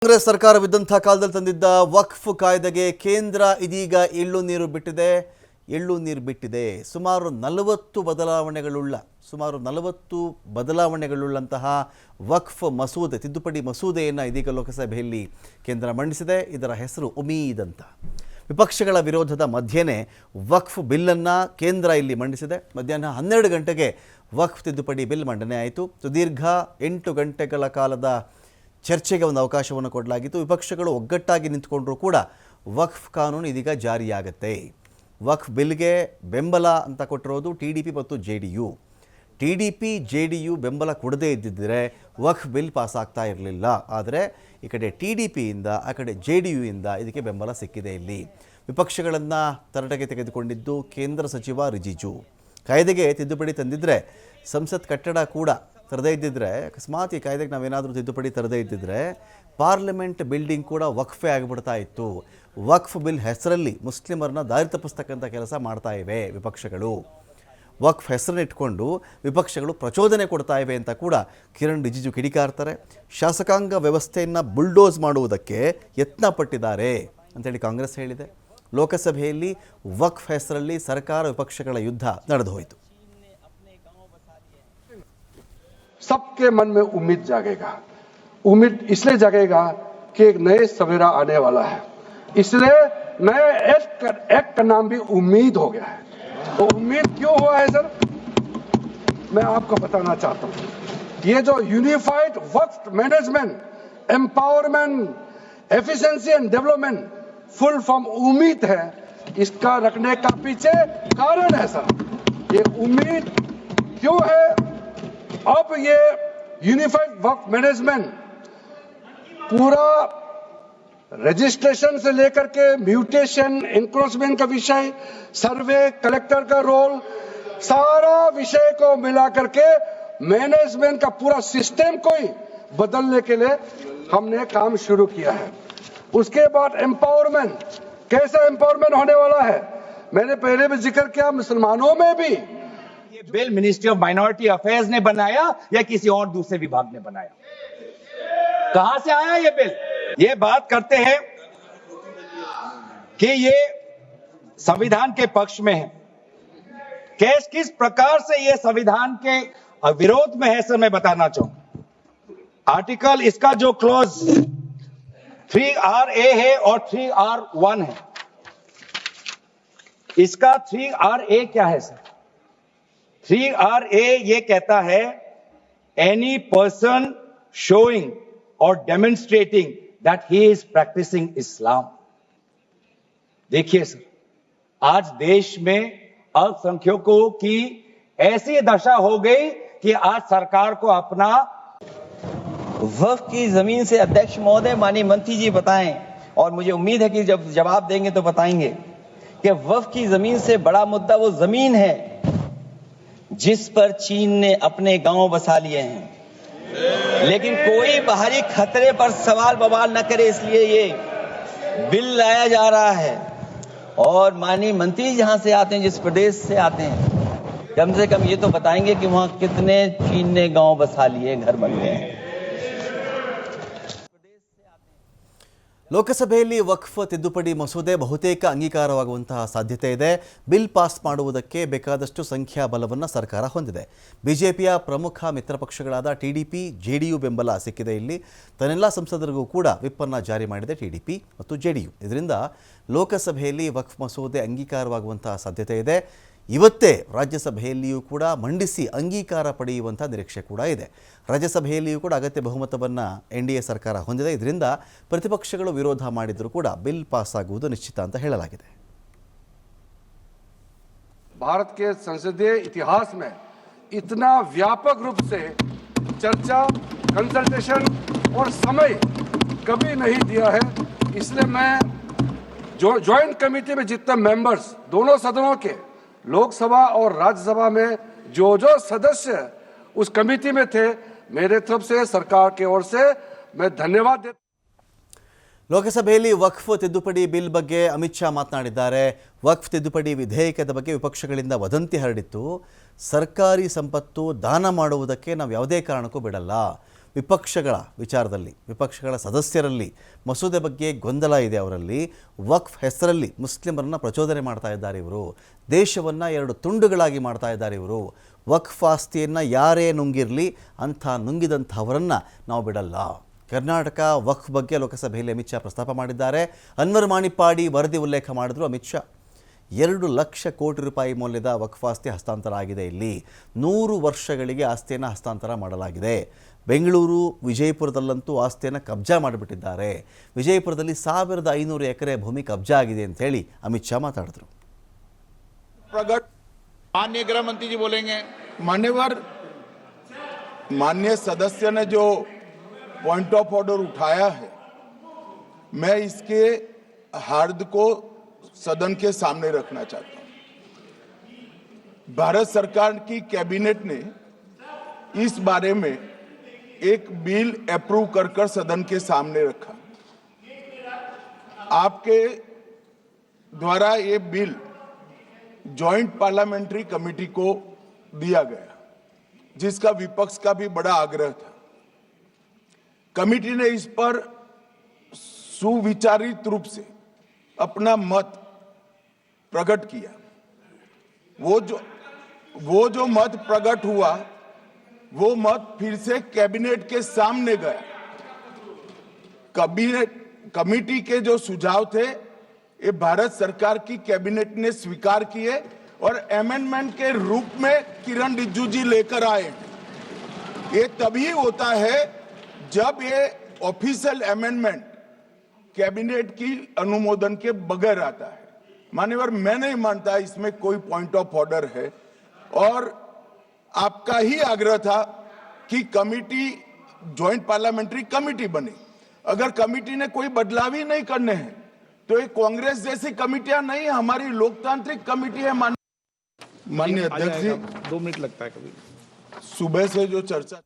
ಕಾಂಗ್ರೆಸ್ ಸರ್ಕಾರವಿದ್ದಂಥ ಕಾಲದಲ್ಲಿ ತಂದಿದ್ದ ವಕ್ಫ್ ಕಾಯ್ದೆಗೆ ಕೇಂದ್ರ ಇದೀಗ ಎಳ್ಳು ನೀರು ಬಿಟ್ಟಿದೆ. ಸುಮಾರು 40 ಬದಲಾವಣೆಗಳುಳ್ಳಂತಹ ವಕ್ಫ್ ಮಸೂದೆ ತಿದ್ದುಪಡಿ ಮಸೂದೆಯನ್ನು ಇದೀಗ ಲೋಕಸಭೆಯಲ್ಲಿ ಕೇಂದ್ರ ಮಂಡಿಸಿದೆ. ಇದರ ಹೆಸರು ಉಮೀದ್ ಅಂತ. ವಿಪಕ್ಷಗಳ ವಿರೋಧದ ಮಧ್ಯೆನೇ ವಕ್ಫ್ ಬಿಲ್ಲನ್ನು ಕೇಂದ್ರ ಇಲ್ಲಿ ಮಂಡಿಸಿದೆ. ಮಧ್ಯಾಹ್ನ 12 ಗಂಟೆಗೆ ವಕ್ಫ್ ತಿದ್ದುಪಡಿ ಬಿಲ್ ಮಂಡನೆ ಆಯಿತು. ಸುದೀರ್ಘ 8 ಗಂಟೆಗಳ ಕಾಲದ ಚರ್ಚೆಗೆ ಒಂದು ಅವಕಾಶವನ್ನು ಕೊಡಲಾಗಿತ್ತು. ವಿಪಕ್ಷಗಳು ಒಗ್ಗಟ್ಟಾಗಿ ನಿಂತುಕೊಂಡರೂ ಕೂಡ ವಕ್ಫ್ ಕಾನೂನು ಇದೀಗ ಜಾರಿಯಾಗುತ್ತೆ. ವಕ್ಫ್ ಬಿಲ್ಗೆ ಬೆಂಬಲ ಅಂತ ಕೊಟ್ಟಿರೋದು ಟಿಡಿಪಿ ಮತ್ತು ಜೆಡಿಯು. ಟಿಡಿಪಿ ಜೆಡಿಯು ಬೆಂಬಲ ಕೊಡದೇ ಇದ್ದಿದ್ದರೆ ವಕ್ಫ್ ಬಿಲ್ ಪಾಸ್ ಆಗ್ತಾ ಇರಲಿಲ್ಲ. ಆದರೆ ಈ ಕಡೆ ಟಿಡಿಪಿಯಿಂದ ಆ ಕಡೆ ಜೆಡಿಯುಯಿಂದ ಇದಕ್ಕೆ ಬೆಂಬಲ ಸಿಕ್ಕಿದೆ. ಇಲ್ಲಿ ವಿಪಕ್ಷಗಳನ್ನು ತರಟೆಗೆ ತೆಗೆದುಕೊಂಡಿದ್ದು ಕೇಂದ್ರ ಸಚಿವ ರಿಜಿಜು. ಕಾಯ್ದೆಗೆ ತಿದ್ದುಪಡಿ ತಂದಿದ್ದರೆ ಸಂಸತ್ ಕಟ್ಟಡ ಕೂಡ ತರದೇ ಇದ್ದಿದ್ರೆ, ಅಕಸ್ಮಾತ್ ಈ ಕಾಯ್ದೆಗೆ ನಾವೇನಾದರೂ ತಿದ್ದುಪಡಿ ತರದೇ ಇದ್ದಿದ್ರೆ ಪಾರ್ಲಿಮೆಂಟ್ ಬಿಲ್ಡಿಂಗ್ ಕೂಡ ವಕ್ಫೇ ಆಗಿಬಿಡ್ತಾ ಇತ್ತು. ವಕ್ಫ್ ಬಿಲ್ ಹೆಸರಲ್ಲಿ ಮುಸ್ಲಿಮರನ್ನ ದಾರಿ ತಪ್ಪಿಸ್ತಕ್ಕಂಥ ಕೆಲಸ ಮಾಡ್ತಾ ಇವೆ ವಿಪಕ್ಷಗಳು. ವಕ್ಫ್ ಹೆಸರನ್ನ ಇಟ್ಕೊಂಡು ವಿಪಕ್ಷಗಳು ಪ್ರಚೋದನೆ ಕೊಡ್ತಾ ಇವೆ ಅಂತ ಕೂಡ ಕಿರಣ್ ರಿಜಿಜು ಕಿಡಿಕಾರ್ತಾರೆ. ಶಾಸಕಾಂಗ ವ್ಯವಸ್ಥೆಯನ್ನು ಬುಲ್ಡೋಸ್ ಮಾಡುವುದಕ್ಕೆ ಯತ್ನ ಪಟ್ಟಿದ್ದಾರೆ ಅಂತೇಳಿ ಕಾಂಗ್ರೆಸ್ ಹೇಳಿದೆ. ಲೋಕಸಭೆಯಲ್ಲಿ ವಕ್ಫ್ ಹೆಸರಲ್ಲಿ ಸರ್ಕಾರ ವಿಪಕ್ಷಗಳ ಯುದ್ಧ ನಡೆದು ಹೋಯಿತು. सबके मन में उम्मीद जागेगा। उम्मीद इसलिए जागेगा कि एक नए सवेरा आने वाला है, इसलिए नए एक्ट का नाम भी उम्मीद हो गया है। तो उम्मीद क्यों हुआ है सर, मैं आपको बताना चाहता हूं। ये जो unified Waqf management, empowerment, efficiency and development full form उम्मीद है, इसका रखने का पीछे कारण है सर। ये उम्मीद क्यों है? अब ये यूनिफाइड वक्फ मैनेजमेंट पूरा रजिस्ट्रेशन से लेकर के म्यूटेशन, एनक्रोचमेंट का विषय, सर्वे, कलेक्टर का रोल, सारा विषय को मिला करके मैनेजमेंट का पूरा सिस्टम को ही बदलने के लिए हमने काम शुरू किया है। उसके बाद एम्पावरमेंट, कैसा एम्पावरमेंट होने वाला है, मैंने पहले भी जिक्र किया, मुसलमानों में भी। Bill ministry of minority affairs ने बनाया या किसी और दूसरे विभाग ने बनाया? कहां से आया ये बिल? ये बात करते हैं कि ये संविधान के पक्ष में है। किस प्रकार से ये संविधान के विरोध में है सर, मैं बताना चाहूंगा। आर्टिकल इसका जो क्लॉज 3RA है और 3R1 है। इसका 3RA क्या है सर? 3RA ये कहता है any person showing or demonstrating that he is practising Islam. देखिए सर, आज देश में अल्पसंख्यकों की ऐसी दशा हो गई कि आज सरकार को अपना वक्फ की जमीन से अध्यक्ष महोदय माननीय मंत्री जी बताएं, और मुझे उम्मीद है कि जब जवाब देंगे तो बताएंगे कि वक्फ की जमीन से बड़ा मुद्दा वो जमीन है जिस पर चीन ने अपने गांव बसा लिए हैं, लेकिन कोई बाहरी खतरे पर सवाल बवाल न करे, इसलिए ये बिल लाया जा रहा है। और माननीय मंत्री जहां से आते हैं, जिस प्रदेश से आते हैं, कम से कम ये तो बताएंगे कि वहां कितने चीन ने गांव बसा लिए, घर बन गए हैं। ಲೋಕಸಭೆಯಲ್ಲಿ ವಕ್ಫ್ ತಿದ್ದುಪಡಿ ಮಸೂದೆ ಬಹುತೇಕ ಅಂಗೀಕಾರವಾಗುವಂತಹ ಸಾಧ್ಯತೆ ಇದೆ. ಬಿಲ್ ಪಾಸ್ ಮಾಡುವುದಕ್ಕೆ ಬೇಕಾದಷ್ಟು ಸಂಖ್ಯಾಬಲವನ್ನು ಸರ್ಕಾರ ಹೊಂದಿದೆ. ಬಿಜೆಪಿಯ ಪ್ರಮುಖ ಮಿತ್ರ ಪಕ್ಷಗಳಾದ ಟಿಡಿಪಿ, ಜೆಡಿಯು ಬೆಂಬಲ ಸಿಕ್ಕಿದೆ. ಇಲ್ಲಿ ತನ್ನೆಲ್ಲ ಸಂಸದರಿಗೂ ಕೂಡ ವಿಪ್ಪನ್ನು ಜಾರಿ ಮಾಡಿದೆ ಟಿಡಿಪಿ ಮತ್ತು ಜೆಡಿಯು. ಇದರಿಂದ ಲೋಕಸಭೆಯಲ್ಲಿ ವಕ್ಫ್ ಮಸೂದೆ ಅಂಗೀಕಾರವಾಗುವಂತಹ ಸಾಧ್ಯತೆ ಇದೆ. ಇವತ್ತೇ ರಾಜ್ಯಸಭೆಯಲ್ಲಿಯೂ ಕೂಡ ಮಂಡಿಸಿ ಅಂಗೀಕಾರ ಪಡೆಯುವಂಥ ನಿರೀಕ್ಷೆ ಕೂಡ ಇದೆ. ರಾಜ್ಯಸಭೆಯಲ್ಲಿಯೂ ಕೂಡ ಅಗತ್ಯ ಬಹುಮತವನ್ನು NDA ಸರ್ಕಾರ ಹೊಂದಿದೆ. ಇದರಿಂದ ಪ್ರತಿಪಕ್ಷಗಳು ವಿರೋಧ ಮಾಡಿದರೂ ಕೂಡ ಬಿಲ್ ಪಾಸ್ ಆಗುವುದು ನಿಶ್ಚಿತ ಅಂತ ಹೇಳಲಾಗಿದೆ. भारत के संसदीय इतिहास में इतना व्यापक रूप से चर्चा, कंसल्टेशन और समय कभी नहीं दिया है। इसलिए मैं जो ज्वाइंट कमेटी में जितने मेंबर्स दोनों सदनों के, लोकसभा और राज्यसभा में जो सदस्य उस कमेटी में थे, मेरे तरफ से सरकार की ओर से मैं धन्यवाद देता। ಲೋಕಸಭೆಯಲ್ಲಿ ವಕ್ಫ್ ತಿದ್ದುಪಡಿ ಬಿಲ್ ಬಗ್ಗೆ ಅಮಿತ್ ಶಾ ಮಾತನಾಡಿದ್ದಾರೆ. ವಕ್ಫ್ ತಿದ್ದುಪಡಿ ವಿಧೇಯಕದ ಬಗ್ಗೆ ವಿಪಕ್ಷಗಳಿಂದ ವದಂತಿ ಹರಡಿತ್ತು. ಸರ್ಕಾರಿ ಸಂಪತ್ತು ದಾನ ಮಾಡುವುದಕ್ಕೆ ನಾವು ಯಾವುದೇ ಕಾರಣಕ್ಕೂ ಬಿಡಲ್ಲ. ವಿಪಕ್ಷಗಳ ವಿಚಾರದಲ್ಲಿ, ವಿಪಕ್ಷಗಳ ಸದಸ್ಯರಲ್ಲಿ ಮಸೂದೆ ಬಗ್ಗೆ ಗೊಂದಲ ಇದೆ ಅವರಲ್ಲಿ. ವಕ್ಫ್ ಹೆಸರಲ್ಲಿ ಮುಸ್ಲಿಮರನ್ನು ಪ್ರಚೋದನೆ ಮಾಡ್ತಾ ಇದ್ದಾರೆ ಇವರು. ದೇಶವನ್ನು 2 ತುಂಡುಗಳಾಗಿ ಮಾಡ್ತಾ ಇದ್ದಾರೆ ಇವರು. ವಕ್ಫ್ ಆಸ್ತಿಯನ್ನು ಯಾರೇ ನುಂಗಿರಲಿ, ಅಂಥ ನುಂಗಿದಂಥವರನ್ನು ನಾವು ಬಿಡಲ್ಲ. ಕರ್ನಾಟಕ ವಕ್ಫ್ ಬಗ್ಗೆ ಲೋಕಸಭೆಯಲ್ಲಿ ಅಮಿತ್ ಶಾ ಪ್ರಸ್ತಾಪ ಮಾಡಿದ್ದಾರೆ. ಅನ್ವರ್ ಮಾಣಿಪ್ಪಾಡಿ ವರದಿ ಉಲ್ಲೇಖ ಮಾಡಿದ್ರು ಅಮಿತ್ ಶಾ. 2 ಲಕ್ಷ ಕೋಟಿ ರೂಪಾಯಿ ಮೌಲ್ಯದ ವಕ್ಫ್ ಆಸ್ತಿ ಹಸ್ತಾಂತರ ಆಗಿದೆ. ಇಲ್ಲಿ 100 ವರ್ಷಗಳಿಗೆ ಆಸ್ತಿಯನ್ನು ಹಸ್ತಾಂತರ ಮಾಡಲಾಗಿದೆ. ಬೆಂಗಳೂರು, ವಿಜಯಪುರದಲ್ಲಂತೂ ಆಸ್ತಿಯನ್ನು ಕಬ್ಜಾ ಮಾಡಿಬಿಟ್ಟಿದ್ದಾರೆ. ವಿಜಯಪುರದಲ್ಲಿ 1500 ಎಕರೆ ಭೂಮಿ ಕಬ್ಜಾ ಆಗಿದೆ ಅಂತ ಹೇಳಿ ಅಮಿತ್ ಶಾ ಮಾತಾಡಿದ್ರು. प्रगट माननीय गृह मंत्री जी बोलेंगे। मान्यवर, माननीय सदस्य ने जो पॉइंट ऑफ ऑर्डर उठाया है, मैं इसके हार्द को सदन के सामने रखना चाहता हूं। भारत सरकार की कैबिनेट ने इस बारे में एक बिल अप्रूव कर सदन के सामने रखा। आपके द्वारा ये बिल जॉइंट पार्लियामेंट्री कमेटी को दिया गया, जिसका विपक्ष का भी बड़ा आग्रह था। कमेटी ने इस पर सुविचारित रूप से अपना मत प्रकट किया। वो जो मत प्रकट हुआ, वो मत फिर से कैबिनेट के सामने गया। कमेटी के जो सुझाव थे, ये भारत सरकार की कैबिनेट ने स्वीकार किए और अमेंडमेंट के रूप में किरण रिजिजू जी लेकर आए। ये तभी होता है जब ये ऑफिशियल अमेंडमेंट कैबिनेट की अनुमोदन के बगैर आता है। मान्यवर, मैं नहीं मानता इसमें कोई पॉइंट ऑफ ऑर्डर है, और आपका ही आग्रह था कि कमेटी जॉइंट पार्लियामेंट्री कमेटी बने। अगर कमेटी ने कोई बदलाव ही नहीं करने हैं तो ये कांग्रेस जैसी कमेटियां नहीं, हमारी लोकतांत्रिक कमेटी है। माननीय अध्यक्ष जी, 2 मिनट लगता है कभी। सुबह से जो चर्चा